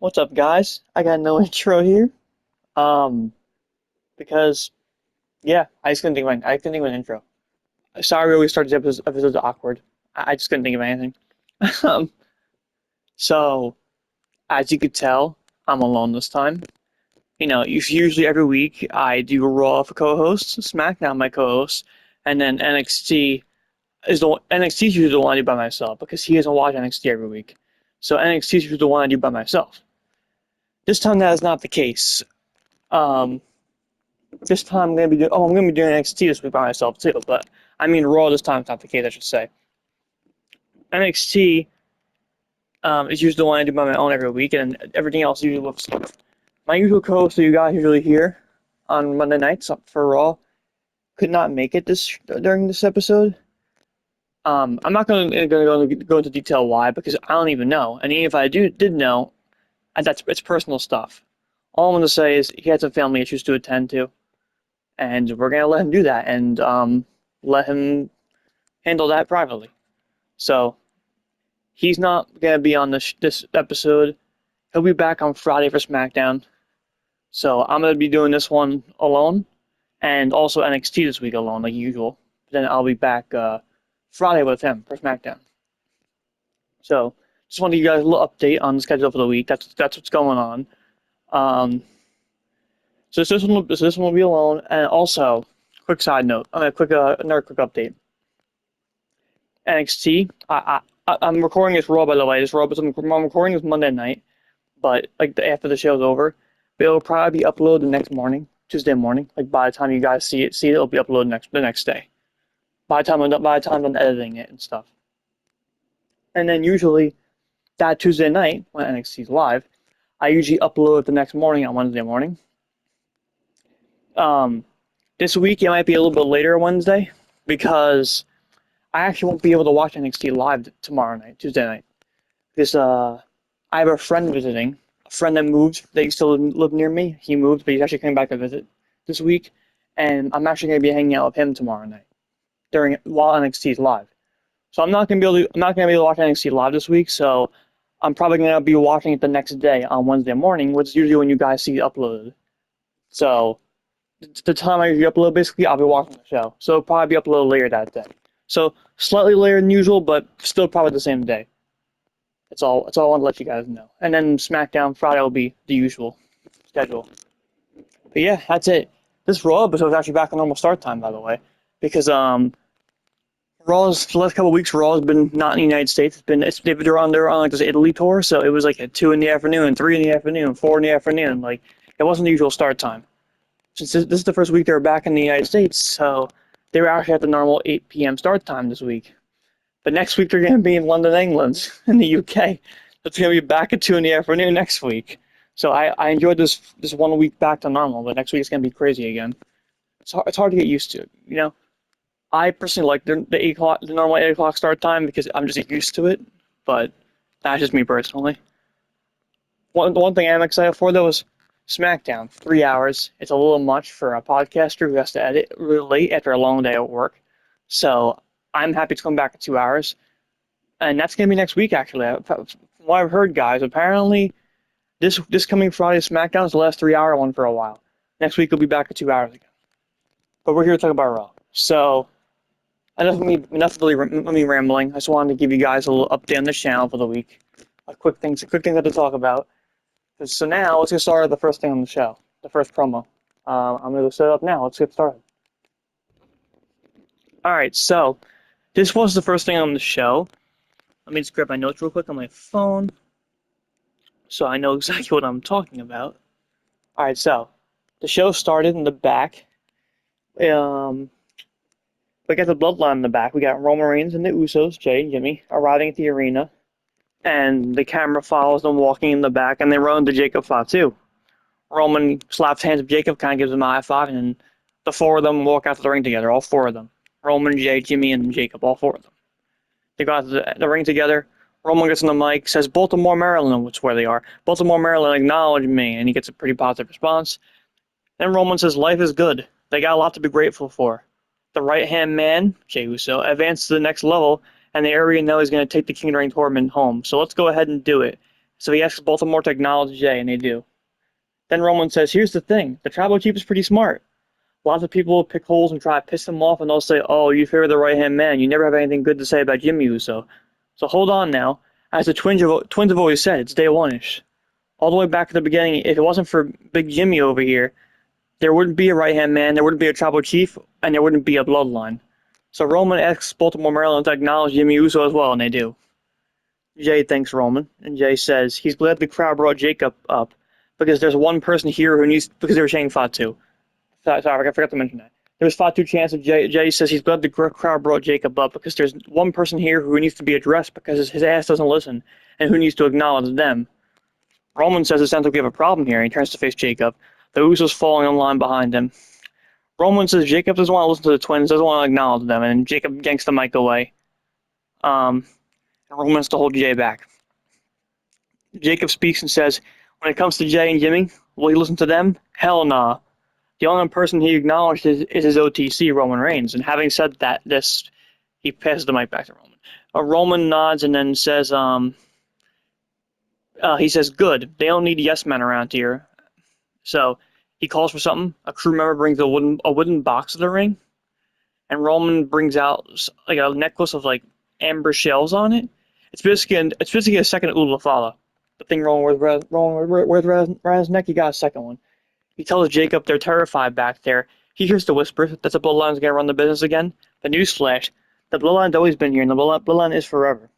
What's up, guys? I got no intro here. Um, because I couldn't think of an intro. Sorry, we always start the episodes awkward. I just couldn't think of anything. Um, so as you could tell, I'm alone this time. Usually every week I do Raw for co-hosts, SmackDown my co-host, and then NXT is usually the one I do by myself because he doesn't watch NXT every week. So NXT is usually the one I do by myself. This time that is not the case. Um, This time I'm gonna be doing NXT this week by myself too, but I mean Raw this time is not the case, I should say. NXT is usually the one I do by my own every week, and everything else usually looks good. My usual co-host, who you guys usually hear on Monday nights for Raw, could not make it this during this episode. I'm not gonna go into detail why because I don't even know, and even if I did know, it's personal stuff. All I'm gonna say is he had some family issues to attend to, and we're gonna let him do that and let him handle that privately. So he's not gonna be on this episode. He'll be back on Friday for SmackDown. So I'm gonna be doing this one alone, and also NXT this week alone, like usual. Then I'll be back Friday with him for SmackDown. So just want to give you guys a little update on the schedule for the week. That's what's going on. Um, this one will be alone, and also quick side note, another quick update. NXT. I'm recording this Raw, by the way. I'm recording this Monday night, but like after the show's over, but it'll probably be uploaded the next morning, Tuesday morning. Like by the time you guys see it, it'll be uploaded the next day. By the time I'm editing it and stuff, and then usually that Tuesday night when NXT's live, I usually upload it the next morning on Wednesday morning. Um, this week it might be a little bit later Wednesday because I actually won't be able to watch NXT live tomorrow night, Tuesday night. Because I have a friend visiting, a friend that moved. They used to live near me. He moved, but he's actually coming back to visit this week, and I'm actually going to be hanging out with him tomorrow night while NXT is live. So I'm not going to be able to watch NXT live this week. So I'm probably going to be watching it the next day on Wednesday morning, which is usually when you guys see it uploaded. So the time I usually upload, basically, I'll be watching the show. So it'll probably be uploaded later that day. So slightly later than usual, but still probably the same day. That's all I want to let you guys know. And then SmackDown Friday will be the usual schedule. But yeah, that's it. This Raw episode is actually back on normal start time, by the way, because Raw's the last couple of weeks. Raw has been not in the United States. They're on like this Italy tour, so it was like at 2 in the afternoon, 3 in the afternoon, 4 in the afternoon. Like it wasn't the usual start time. Since this is the first week they were back in the United States, so they were actually at the normal 8 p.m. start time this week. But next week they're going to be in London, England, in the UK. It's going to be back at 2 in the afternoon next week. So I enjoyed this 1 week back to normal, but next week it's going to be crazy again. It's hard to get used to. I personally like the normal 8 o'clock start time because I'm just used to it. But that's just me personally. One thing I'm excited for though is SmackDown. 3 hours. It's a little much for a podcaster who has to edit really late after a long day at work. So I'm happy to come back in 2 hours. And that's gonna be next week. Actually, from what I've heard, guys, apparently this coming Friday SmackDown is the last 3 hour one for a while. Next week we'll be back at 2 hours again. But we're here to talk about Raw. So enough of me rambling. I just wanted to give you guys a little update on the channel for the week. Quick things I have to talk about. So now let's get started with the first thing on the show, the first promo. I'm gonna go set it up now. Let's get started. All right, so this was the first thing on the show. Let me just grab my notes real quick on my phone, so I know exactly what I'm talking about. All right, so the show started in the back. Um, we got the Bloodline in the back. We got Roman Reigns and the Usos, Jay and Jimmy, arriving at the arena, and the camera follows them walking in the back, and they run into Jacob Fatu. Roman slaps hands with Jacob, kind of gives him a high five, and the four of them walk out to the ring together. All four of them: Roman, Jay, Jimmy, and Jacob. All four of them. They go out to the ring together. Roman gets on the mic, says Baltimore, Maryland, which is where they are. Baltimore, Maryland, acknowledge me, and he gets a pretty positive response. Then Roman says life is good. They got a lot to be grateful for. The right-hand man, Jey Uso, advanced to the next level, and they already know he's going to take the King of the Ring tournament home. So let's go ahead and do it. So he asks Baltimore to acknowledge Jay, and they do. Then Roman says, here's the thing, the tribal chief is pretty smart. Lots of people will pick holes and try to piss him off, and they'll say, oh, you favor the right-hand man, you never have anything good to say about Jimmy Uso. So hold on now. As the twins have always said, it's day one-ish. All the way back to the beginning, if it wasn't for Big Jimmy over here, there wouldn't be a right-hand man, there wouldn't be a tribal chief, and there wouldn't be a bloodline. So Roman asks Baltimore, Maryland to acknowledge Jimmy Uso as well, and they do. Jay thanks Roman, and Jay says he's glad the crowd brought Jacob up because there's one person here who needs, because they were saying Fatu. Sorry, I forgot to mention that. There was Fatu chance of Jay says he's glad the crowd brought Jacob up because there's one person here who needs to be addressed because his ass doesn't listen and who needs to acknowledge them. Roman says it sounds like we have a problem here, and he turns to face Jacob. The Usos falling in line behind him. Roman says Jacob doesn't want to listen to the twins, doesn't want to acknowledge them, and Jacob yanks the mic away. And Roman has to hold Jay back. Jacob speaks and says, when it comes to Jay and Jimmy, will he listen to them? Hell nah. The only person he acknowledged is his OTC, Roman Reigns. And having said that, he passes the mic back to Roman. Roman nods and then says, he says, good. They don't need yes men around here. So he calls for something. A crew member brings a wooden box to the ring, and Roman brings out like a necklace of like amber shells on it. It's basically a second Ula Fala. The thing rolling around his neck, he got a second one. He tells Jacob they're terrified back there. He hears the whisper that the Bloodline's gonna run the business again. The newsflash: the Bloodline's always been here, and the Bloodline is forever.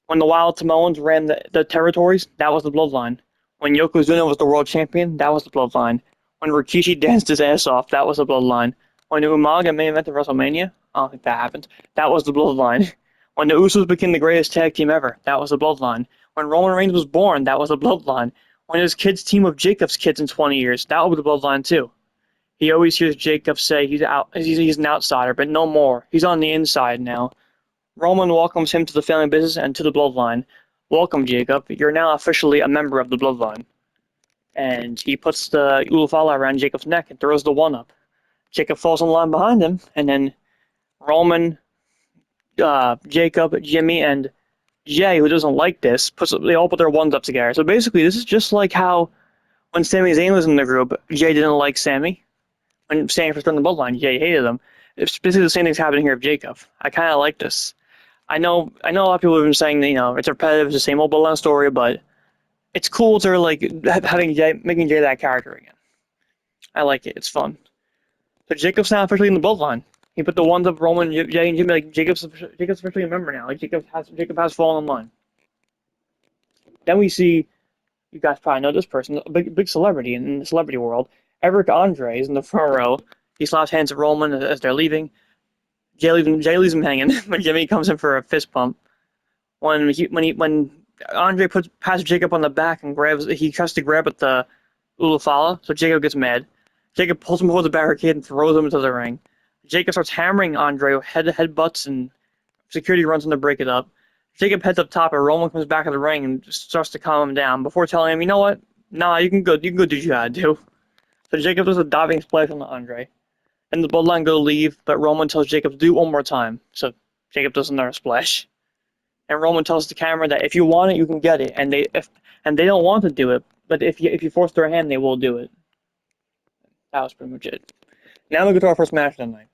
When the Wild Samoans ran the territories, that was the Bloodline. When Yokozuna was the world champion, that was the Bloodline. When Rikishi danced his ass off, that was the Bloodline. When the Umaga main event of WrestleMania, I don't think that happened, that was the Bloodline. When the Usos became the greatest tag team ever, that was the Bloodline. When Roman Reigns was born, that was the Bloodline. When his kids team with Jacob's kids in 20 years, that was the Bloodline too. He always hears Jacob say he's an outsider, but no more. He's on the inside now. Roman welcomes him to the family business and to the Bloodline. Welcome, Jacob. You're now officially a member of the Bloodline. And he puts the Ulufala around Jacob's neck and throws the one up. Jacob falls in line behind him, and then Roman, Jacob, Jimmy, and Jay, who doesn't like this, they all put their ones up together. So basically, this is just like how when Sami Zayn was in the group, Jay didn't like Sami. When Sami first joined the Bloodline, Jay hated him. It's basically the same thing's happening here with Jacob. I kind of like this. I know a lot of people have been saying that, it's repetitive, it's the same old Bloodline story, but it's cool to like making Jay that character again. I like it. It's fun. So Jacob's now officially in the Bloodline. He put the ones up Roman, Jay, and Jimmy. Like Jacob's officially a member now. Like Jacob has fallen in line. Then we see, you guys probably know this person, a big celebrity in the celebrity world. Eric Andre is in the front row. He slaps hands at Roman as they're leaving. Jay leaves him hanging, but Jimmy comes in for a fist pump. When Andre passes Jacob on the back and he tries to grab at the Ulufala, so Jacob gets mad. Jacob pulls him over the barricade and throws him into the ring. Jacob starts hammering Andre with headbutts, and security runs in to break it up. Jacob heads up top, and Roman comes back to the ring and starts to calm him down before telling him, you know what? Nah, you can go do what you gotta do. So Jacob does a diving splash on Andre. And the Bloodline go leave, but Roman tells Jacob to do it one more time. So Jacob does another splash. And Roman tells the camera that if you want it, you can get it. And they don't want to do it, but if you force their hand, they will do it. That was pretty much it. Now we go to our first match of the night.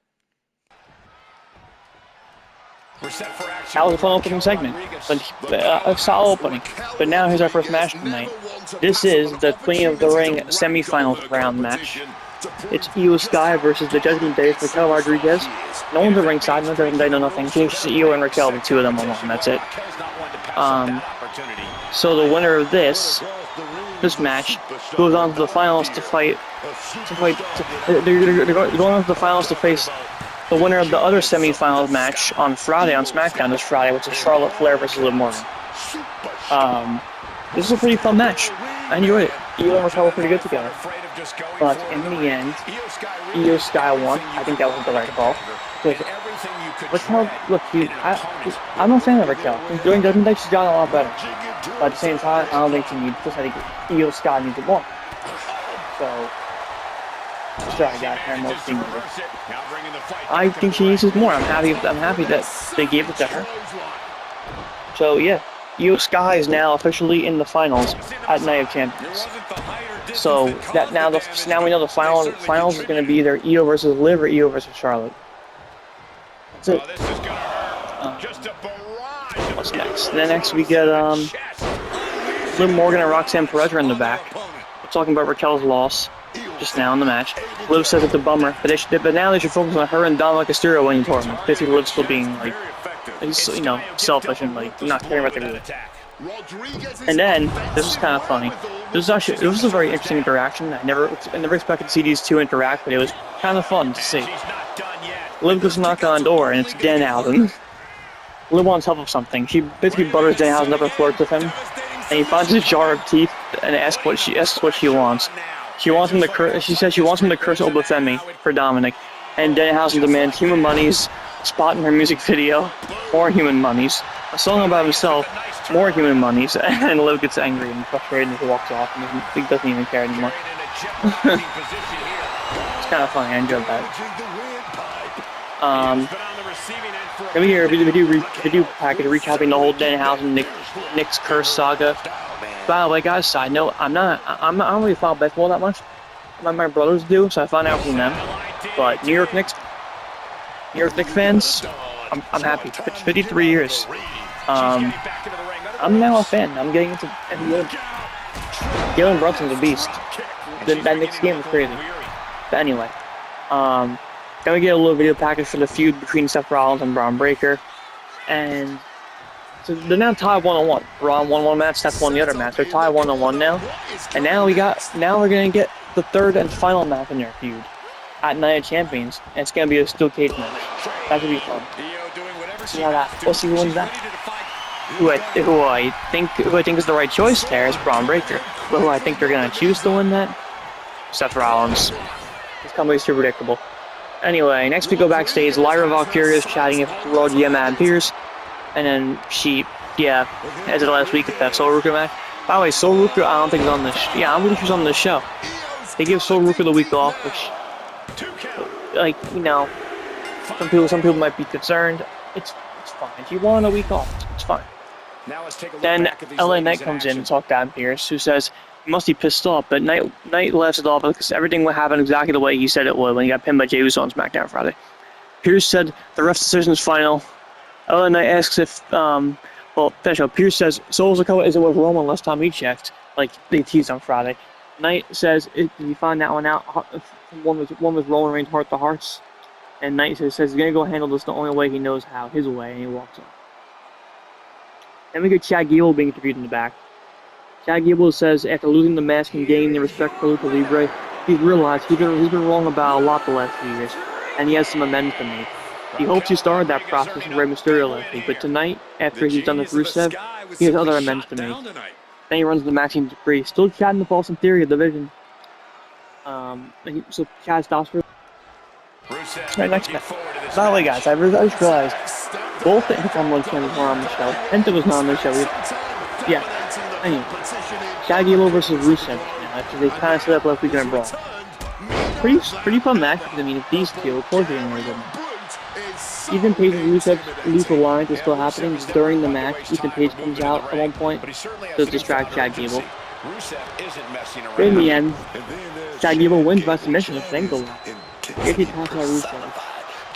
That was a fun opening segment, but a solid opening. But now here's our first match tonight. This is the Queen of the Ring semifinals round match. It's Io Sky versus the Judgment Day, Raquel Rodriguez. No one's at ringside, no Judgment Day, no nothing. Just Io and Raquel, the two of them alone, that's it. So the winner of this match goes on to the finals to fight. They're going on to the finals to face the winner of the other semifinals match on Friday, on SmackDown this Friday, which is Charlotte Flair versus Liv Morgan. This is a pretty fun match. I enjoyed it. Io and Raquel were pretty good together. But in the end, Io Sky won. I think that was the right call. Raquel, look, I'm not a fan of Raquel. During Judgment Day, she's gotten a lot better. But at the same time, I don't think she needs this. I think Io Sky needs it more. So, sorry, I got her most things. I think she needs it more. I'm happy that they gave it to her. So yeah, Io Sky is now officially in the finals at Night of Champions. So that now we know the finals is going to be either Io versus Liv or Io versus Charlotte. That's it. What's next? Then next we get Liv Morgan and Roxanne Perez are in the back. We're talking about Raquel's loss just now in the match. Liv says it's a bummer, but now they should focus on her and Dominik Mysterio winning the tournament. Basically, Liv still being like, selfish and like not caring about the group. And then this was kind of funny. This was a very interesting interaction. I never expected to see these two interact, but it was kind of fun to see. Liv goes to knock on the door, and it's Danhausen. Liv wants help with something. She basically butters Danhausen up and flirts with him, and he finds a jar of teeth and asks what she wants. She wants him to curse. She says she wants him to curse Wwe Femi for Dominik, and Danhausen demands human monies, a spot in her music video, more human monies, a song about himself, more human monies, and Liv gets angry and frustrated and he walks off and he doesn't even care anymore. It's kind of funny. I enjoyed that. Then we hear a video package recapping the whole Danhausen Nick's curse saga. By the way, guys, side note, I don't really follow baseball that much. My brothers do, so I found out from them. But New York Knicks fans, I'm happy. It's 53 years. I'm now a fan. I'm getting into NBA. Jalen Brunson's a beast. That Knicks game was crazy. But anyway, then we get a little video package for the feud between Seth Rollins and Braun Breaker, and so they're now tied 1-1. Braun won one match, Seth won the other match. They're tied 1-1 now, and now we're gonna get the third and final match in their feud at Night of Champions, and it's gonna be a steel cage match. That should be fun. We'll see who wins that. Who I think is the right choice there is Braun Breaker. But who I think they're gonna choose to win that? Seth Rollins. This company's too predictable. Anyway, next we go backstage. Lyra Valkyria is chatting with Raw GM Adam Pearce, and then as of last week at that Soul Ruka match. By the way, Soul Ruka I don't think is on this. I don't believe she's on this show. They give Soul Ruka the week off, which, some people might be concerned. It's fine. If you want a week off, it's fine. Then LA Knight comes in and talks to Adam Pearce, who says he must be pissed off, but Knight laughs it off because everything would happen exactly the way he said it would when he got pinned by Jey Uso on SmackDown Friday. Pearce said the ref's decision is final. LA Knight asks if, Pearce says Soul's Dakota isn't with Roman last time he checked, like they teased on Friday. Knight says, did you find that one out? One was Roman Reigns' Heart to Hearts. And Knight says he's going to go handle this the only way he knows how, his way, and he walks off. Then we get Chad Gable being interviewed in the back. Chad Gable says after losing the mask and gaining the respect for Lucha Libre, he's realized he's been wrong about a lot the last few years, and he has some amends to make. He hopes he started that process with Rey Mysterio last week, but tonight, after he's done with Rusev, he has other amends to make. Then he runs the Maxine Dupree, still chatting the Boston Theory of division. So Chad stops for. Right, next match. By the way, guys, I just realized both the Intercom cameras were on the show. Penta was not on the show either. Anyway, Chad Gable versus Rusev. After they kind of set up last week in a brawl. Pretty fun match. Because, if these two, of course, they're going to be good. Ethan Page and Rusev's lethal lines is still happening. During the match, Ethan Page comes out at one point to distract Chad Gable. But in the end, Chad Gable wins by submission with an ankle lock. If he talks about Rusev,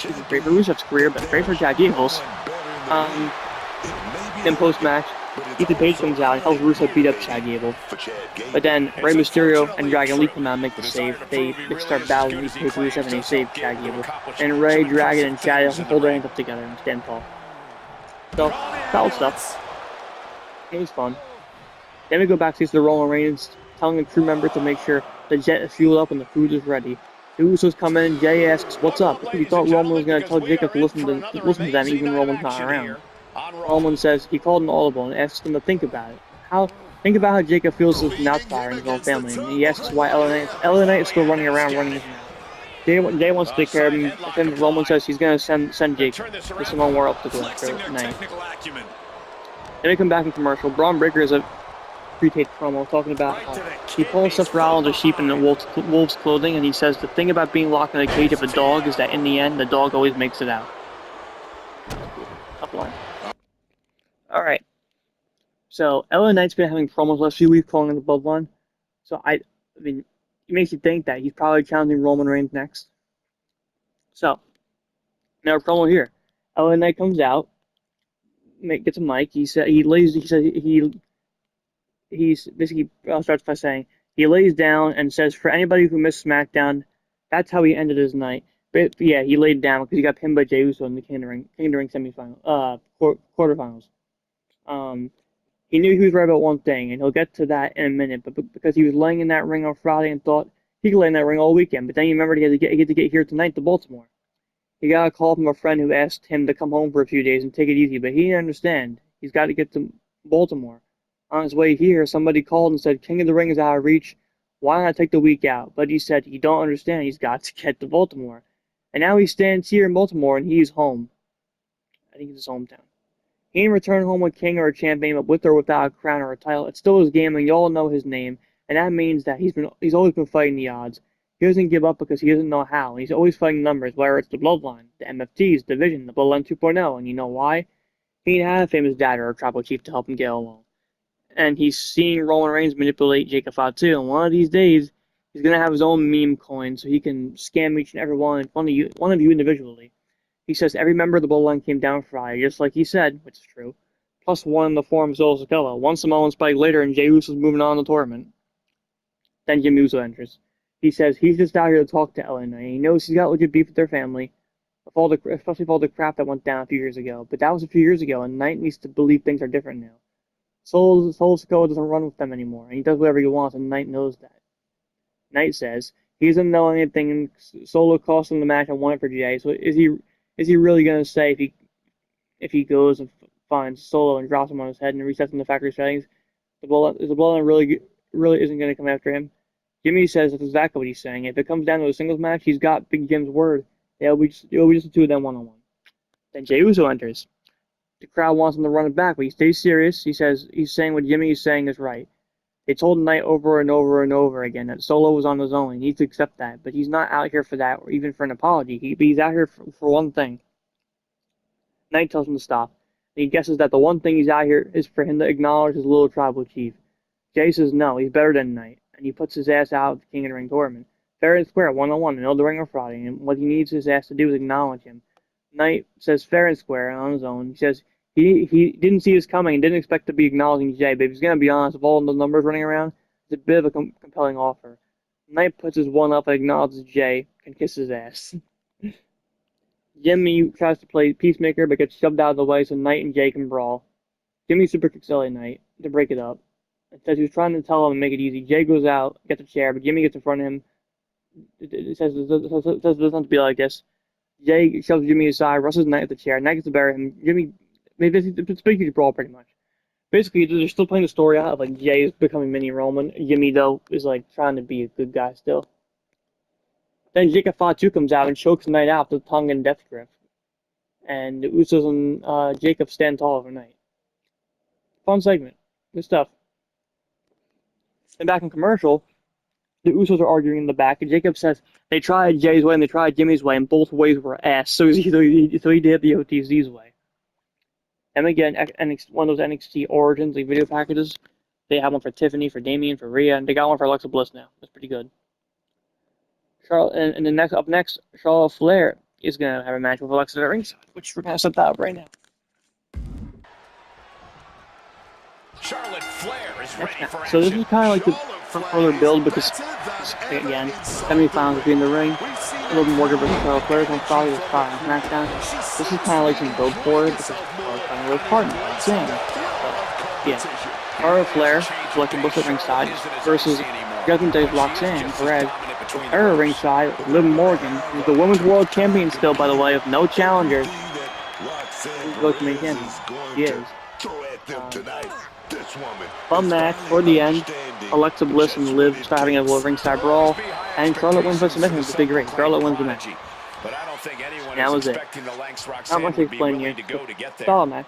it's great for Rusev's career, but great for Chad Gable's. In post-match, Ethan Page comes out and helps Rusev beat up Chad Gable. But then Rey Mysterio and Dragon Lee come out and make the save. They start battling Ethan Page and Rusev, and they save Chad Gable. And Rey, Dragon, and Chad hold their hands up together and stand tall. So, solid stuff. It was fun. Then we go back to the Roman Reigns, telling a crew member to make sure the jet is fueled up and the food is ready. The Usos come in, Jay asks, "What's up?" He thought Roman was going to tell Jacob to listen to them even when Roman's not around. Roman says he called an audible and asks them to think about it. Think about how Jacob feels as an outsider in his own family, and he asks why LA Knight is still running around running his mouth. Jay wants to take care of him, and Roman says he's going to send Jacob to somewhere else to go after Knight. Then we come back in commercial. Braun Breaker is a pre-taped promo talking about how he calls Seth Rollins a sheep in the wolf's clothing, and he says the thing about being locked in a cage of a dog is that in the end, the dog always makes it out. Top line. Alright. So LA Knight's been having promos last few weeks calling in the Bloodline. So I mean, it makes you think that he's probably challenging Roman Reigns next. So now a promo here. LA Knight comes out, gets a mic. He said he lays. He said he's basically starts by saying he lays down and says for anybody who missed SmackDown, that's how he ended his night. But yeah, he laid down because he got pinned by Jey Uso in the King of the Ring semifinal, quarterfinals. Um, he knew he was right about one thing, and he'll get to that in a minute. But because he was laying in that ring on Friday and thought he could lay in that ring all weekend, but then he remembered he had to get here tonight to Baltimore. He got a call from a friend who asked him to come home for a few days and take it easy, but he didn't understand. He's got to get to Baltimore. On his way here, somebody called and said, King of the Ring is out of reach. Why not take the week out? But he said he don't understand. He's got to get to Baltimore. And now he stands here in Baltimore and he's home. I think it's his hometown. He didn't return home a king or a champion, but with or without a crown or a title. It's still his game, and you all know his name, and that means that he's always been fighting the odds. He doesn't give up because he doesn't know how. He's always fighting numbers, whether it's the Bloodline, the MFTs, Division, the Bloodline 2.0, and you know why? He didn't have a famous dad or a tribal chief to help him get along. And he's seeing Roman Reigns manipulate Jacob Fatu, and one of these days, he's going to have his own meme coin so he can scam each and every one of you individually. He says every member of the Bloodline came down Friday, just like he said, which is true. Plus one in the form of Solo Sikoa. One Samoan Spike later, and Jey Uso's moving on in the tournament. Then Jimmy Uso enters. He says he's just out here to talk to LA Knight. He knows he's got legit beef with their family, especially with all the crap that went down a few years ago. But that was a few years ago, and Knight needs to believe things are different now. Solo Sikoa doesn't run with them anymore, and he does whatever he wants, and Knight knows that. Knight says he doesn't know anything. Solo cost him the match and won it for Jey. So is he really going to say if he goes and finds Solo and drops him on his head and resets in the factory settings, the Bloodline really isn't going to come after him? Jimmy says that's exactly what he's saying. If it comes down to a singles match, he's got Big Jim's word. It'll be just the two of them one-on-one. Then Jey Uso enters. The crowd wants him to run it back, but he stays serious. He says he's saying what Jimmy is saying is right. They told Knight over and over and over again that Solo was on his own. He needs to accept that, but he's not out here for that or even for an apology. He's out here for one thing. Knight tells him to stop, and he guesses that the one thing he's out here is for him to acknowledge his little tribal chief. Jey says no, he's better than Knight, and he puts his ass out of the King of the Ring tournament. Fair and square, one-on-one, in the Ring on Friday, and what he needs his ass to do is acknowledge him. Knight says fair and square on his own. He says he didn't see this coming and didn't expect to be acknowledging Jey, but if he's going to be honest, with all the numbers running around, it's a bit of a compelling offer. Knight puts his one up and acknowledges Jey and kisses his ass. Jimmy tries to play peacemaker but gets shoved out of the way so Knight and Jey can brawl. Jimmy super kicks LA Knight to break it up. It says he was trying to tell him and make it easy. Jey goes out, gets a chair, but Jimmy gets in front of him. It says it doesn't have to be like this. Jey shoves Jimmy aside, rushes Knight at the chair. Knight gets to bury him. Jimmy, it's a huge brawl pretty much. Basically, they're still playing the story out of like Jey is becoming mini Roman. Jimmy though is like trying to be a good guy still. Then Jacob Fatu comes out and chokes Knight out with the tongue and death grip. And the Usos and Jacob stand tall overnight. Fun segment. Good stuff. And back in commercial, the Usos are arguing in the back, and Jacob says they tried Jey's way and they tried Jimmy's way, and both ways were ass. So he did the OTZ's way. And again, one of those NXT Origins like video packages. They have one for Tiffany, for Damian, for Rhea, and they got one for Alexa Bliss now. That's pretty good. Charlotte, and up next, Charlotte Flair is gonna have a match with Alexa at ringside, which we're gonna set that up right now. Charlotte Flair is ready for action. So this is kind of like the further build because, again, semifinals between the ring, a little bit more versus Charlotte Flair on Friday with Fire and SmackDown. This is kind of like some build for it because Charlotte's kind of with partner, Roxanne. So, yeah, Charlotte Flair, Alexa Bliss at ringside versus Judgement Day's Roxanne, Perez, with her ringside, with Liv Morgan, who's the Women's World Champion still, by the way, with no challenger. She's going to main champion. She is. Fun match toward the end. Alexa Bliss and Liv start having a little ringside brawl, and Charlotte wins by submission with a big ring. Charlotte wins the match. And that was it. Not much to explain here. Solid match.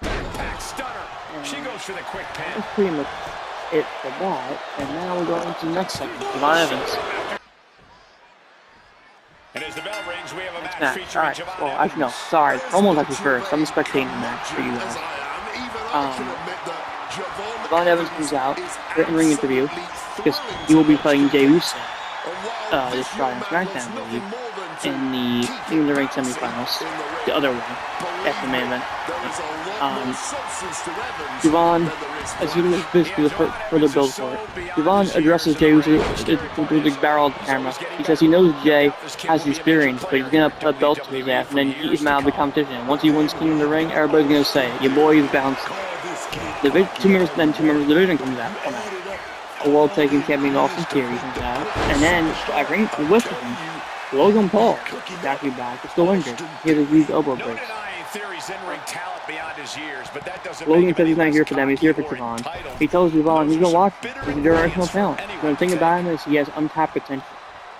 That's pretty much it for that. And now we're going to the next segment. Devon Evans. Next match. Alright. Well, actually, no. Sorry. Promos actually first. I'm spectating the match for you guys. Javon Evans comes out for a ring interview because he will be fighting Jey Uso this Friday on SmackDown, I believe, in the ring semifinals, the other one, at the main event. Javon, as he was basically for the build for it, Javon addresses Jey Uso with the barrel of the camera. He says he knows Jey has the experience, but he's gonna put a belt to his ass and then he's out of the competition. Once he wins King of the Ring, everybody's gonna say, "Your boy is bouncing." Two members of the division come out. A world taking champion Austin Theory comes out, and then I think with him, Logan Paul is actually back. He's still injured. He has a huge elbow brace. Logan says he's not here for them. He's here for Javon. He tells Javon he's gonna watch him. He's a generational talent. The thing about him is he has untapped potential.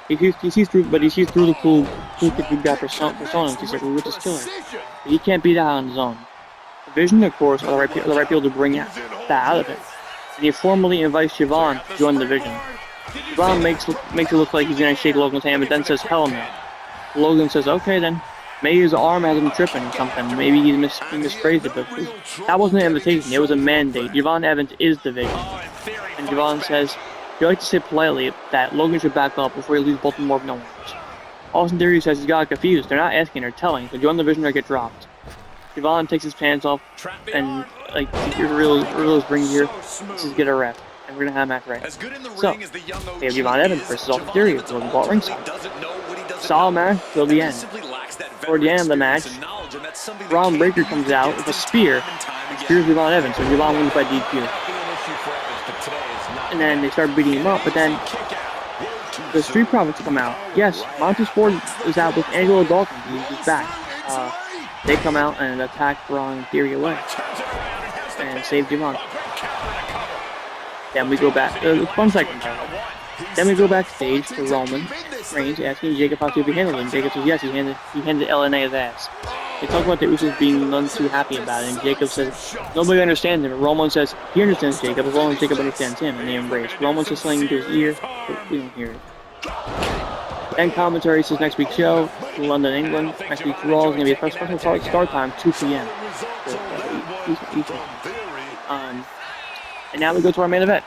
He sees through the cool kid who got personas. He's like, well, we're just killer. But he can't beat that on his own. The Vision, of course, are the right people to bring that out of him. And he formally invites Javon to join the Vision. Javon makes it look like he's gonna shake Logan's hand, but then says, "Hell no." Logan says, "Okay then." Maybe his arm has him tripping or something. Maybe he misphrased it, but that wasn't an invitation. It was a mandate. Javon Evans is the Vision. And Javon says, "You like to say politely that Logan should back up before he leaves Baltimore with no arms." Austin Theory says he's got confused. They're not asking, they're telling. So join the Vision or get dropped. Javon takes his pants off and like your real ring gear. This is get a rep, and we're gonna have a match right. So we have Javon Evans versus Austin Theory with Logan Paul at ringside. Solid match till the end. Toward the end of the match, Braun Breaker comes out with a spear and spears Javon Evans, so Javon wins by DQ. And then they start beating him up, but then the Street Profits come out. Yes, Montez Ford is out with Angelo Dawkins. He's back. They come out and attack Braun Theory away and save Javon. Then we go back. Fun segment. Then we go backstage to Roman Reigns asking Jacob how to be handled, and Jacob says yes, he handed LNA his ass. They talk about the Usos being none too happy about it, and Jacob says nobody understands him. Roman says he understands Jacob as long as Jacob understands him, and they embrace. Roman says something into his ear, but we don't hear it. Then commentary says next week's show in London, England. Next week's Raw is going to be a special start time, 2 p.m. And now we go to our main event.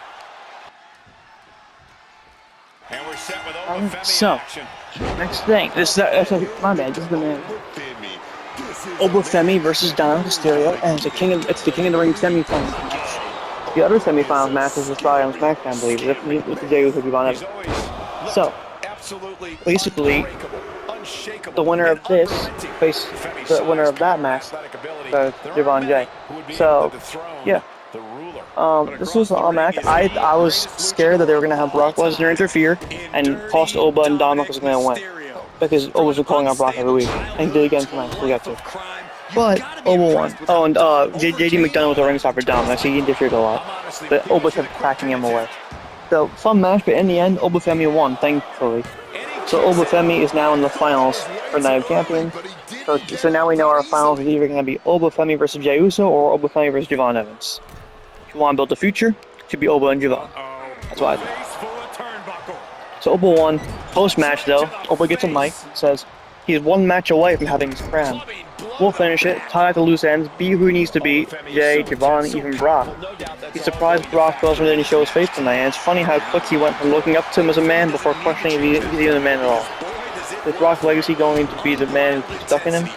So, next thing. My bad. This is the main. Femi versus Mysterio, and it's the King of the Ring semifinals match. The other semifinals match is this Friday on SmackDown, I believe, with the Jey Uso Javon Evans. So, basically, the winner of this face the winner of that match, Javon Jey. So, yeah. This was a match. I was scared that they were gonna have Brock Lesnar interfere and cost Oba and Dominik was gonna win because Oba's been calling out Brock every week, and he did again tonight. So we got to. But Oba won. Oh, and JD McDonough was a ringside for Dominik, so he interfered a lot. But Oba kept cracking him away. So fun match, but in the end, Femi won, thankfully. So Femi is now in the finals for Night of Champions. So now we know our finals is either gonna be Femi versus Jey Uso or Femi versus Javon Evans. If you want to build the future, it should be Oba and Javon. That's what I think. So Oba won. Post-match, though, Oba gets a mic and says he's one match away from having his crown. We'll finish it, tie at the loose ends, be who he needs to be, Jey, Javon, even Brock. He's surprised Brock doesn't really show his face tonight, and it's funny how quick he went from looking up to him as a man before questioning if he's even a man at all. Is Brock's legacy going to be the man who's stuck in him?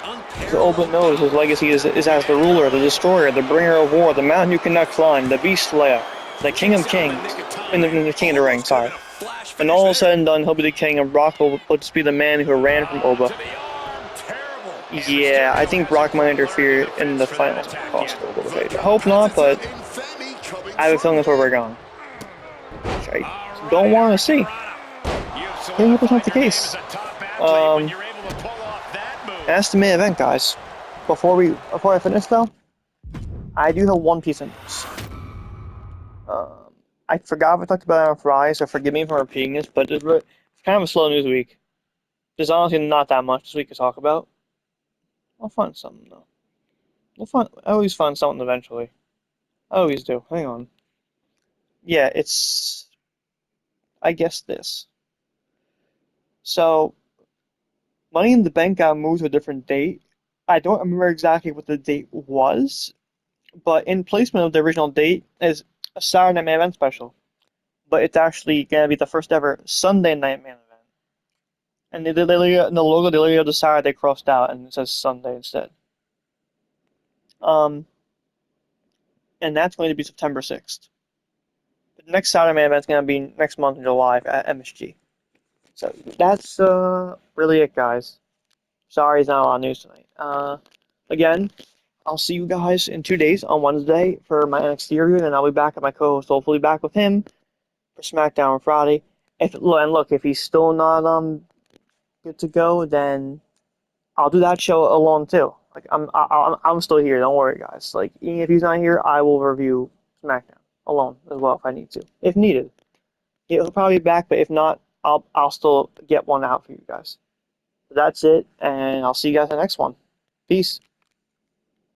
So Oba knows his legacy is as the ruler, the destroyer, the bringer of war, the mountain you cannot climb, the beast slayer, the king of kings, and the king of the ring, sorry. When all is said and done, he'll be the king, and Brock will just be the man who ran from Oba. Yeah, I think Brock might interfere in the finals. I hope not, but I have a feeling that's where we're going. Which I don't want to see. I hope it's not the case. That's the main event, guys. Before I finish though, I do have one piece of news. I forgot we talked about it on Friday, so forgive me for repeating this, but it's kind of a slow news week. There's honestly not that much this week to talk about. I'll find something though. I always find something eventually. I always do. Hang on. Yeah, it's I guess this. So Money in the Bank got moved to a different date. I don't remember exactly what the date was, but in placement of the original date is a Saturday Night Main Event special. But it's actually gonna be the first ever Sunday Night Main Event. And in the logo, they literally decided they crossed out and it says Sunday instead. And that's going to be September 6th. The next Saturday Main Event is going to be next month in July at MSG. So that's really it, guys. Sorry, it's not a lot of news tonight. Again, I'll see you guys in 2 days on Wednesday for my NXT review, and then I'll be back at my co-host, hopefully back with him for SmackDown on Friday. If he's still not good to go, then I'll do that show alone too. Like I'm still here. Don't worry, guys. Like even if he's not here, I will review SmackDown alone as well if I need to, if needed. He'll probably be back, but if not, I'll still get one out for you guys. So that's it, and I'll see you guys in the next one. Peace.